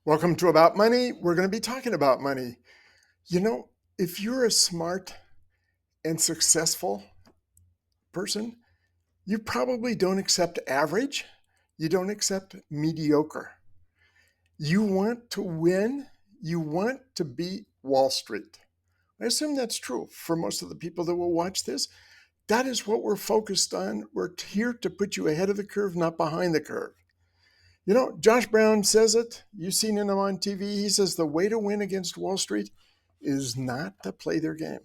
Welcome to About Money. We're going to be talking about money. You know, if you're a smart and successful person, you probably don't accept average. You don't accept mediocre. You want to win. You want to beat Wall Street. I assume that's true for most of the people that will watch this. That is what we're focused on. We're here to put you ahead of the curve, not behind the curve. You know, Josh Brown says it. You've seen him on TV. He says the way to win against Wall Street is not to play their game.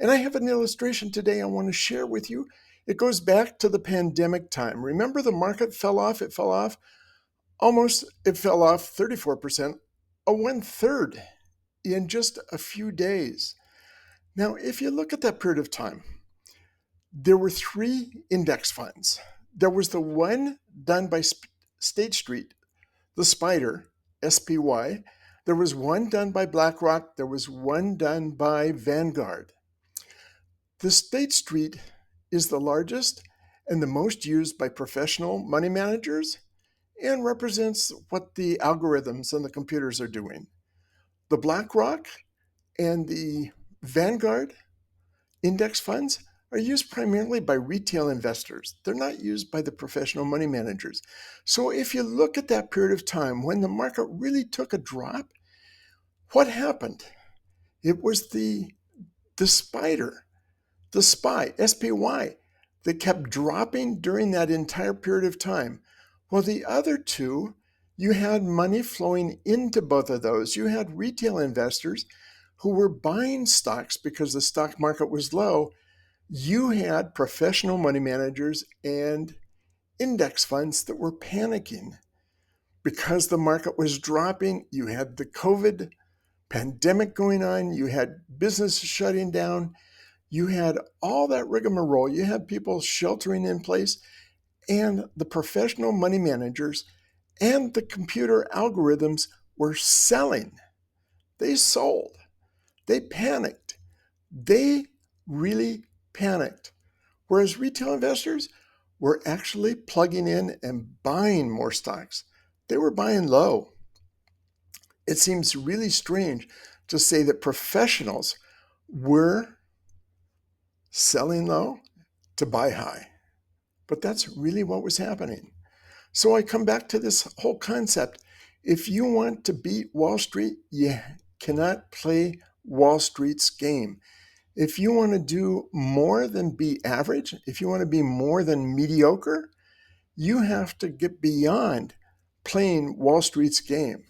And I have an illustration today I want to share with you. It goes back to the pandemic time. Remember the market fell off? It fell off 34%, a one third in just a few days. Now, if you look at that period of time, there were three index funds. There was the one done by State Street, the Spider, SPY. There was one done by BlackRock. There was one done by Vanguard. The State Street is the largest and the most used by professional money managers and represents what the algorithms and the computers are doing. The BlackRock and the Vanguard index funds are used primarily by retail investors. They're not used by the professional money managers. So if you look at that period of time when the market really took a drop, what happened? It was the spider, the SPY, SPY, that kept dropping during that entire period of time. Well, the other two, you had money flowing into both of those. You had retail investors who were buying stocks because the stock market was low. You had professional money managers and index funds that were panicking because the market was dropping. You had the COVID pandemic going on. You had businesses shutting down. You had all that rigmarole. You had people sheltering in place, and the professional money managers and the computer algorithms were selling. They sold. They panicked. They really panicked. Whereas retail investors were actually plugging in and buying more stocks. They were buying low. It seems really strange to say that professionals were selling low to buy high. But that's really what was happening. So I come back to this whole concept. If you want to beat Wall Street, you cannot play Wall Street's game. If you want to do more than be average, if you want to be more than mediocre, you have to get beyond playing Wall Street's game.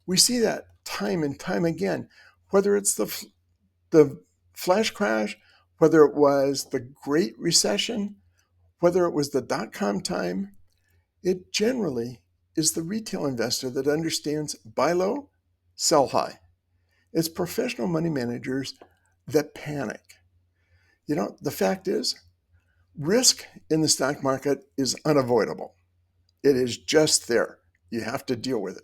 We see that time and time again, whether it's the flash crash, whether it was the Great Recession, whether it was the dot-com time. It generally is the retail investor that understands buy low, sell high. It's professional money managers that panic. You know, the fact is, risk in the stock market is unavoidable. It is just there. You have to deal with it.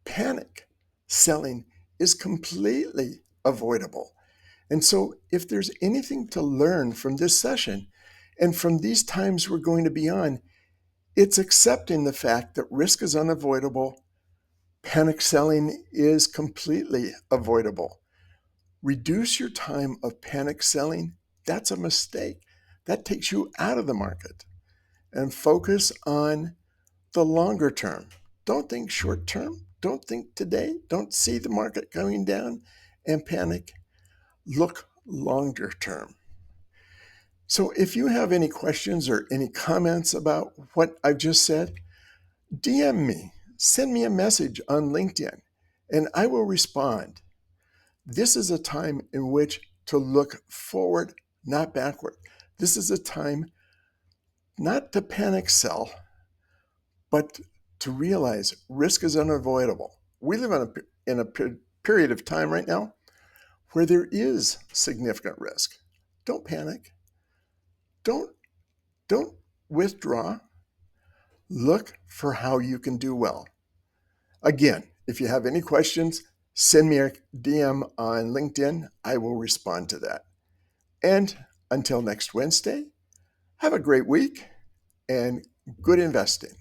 Panic selling is completely avoidable. And so, if there's anything to learn from this session and from these times we're going to be on, it's accepting the fact that risk is unavoidable. Panic selling is completely avoidable. Reduce your time of panic selling. That's a mistake. That takes you out of the market. And focus on the longer term. Don't think short term. Don't think today. Don't see the market going down and panic. Look longer term. So if you have any questions or any comments about what I've just said, DM me, send me a message on LinkedIn, and I will respond. This is a time in which to look forward, not backward. This is a time not to panic sell, but to realize risk is unavoidable. We live in a period of time right now where there is significant risk. Don't panic. Don't withdraw. Look for how you can do well. Again, if you have any questions, send me a DM on LinkedIn. I will respond to that. And until next Wednesday, have a great week and good investing.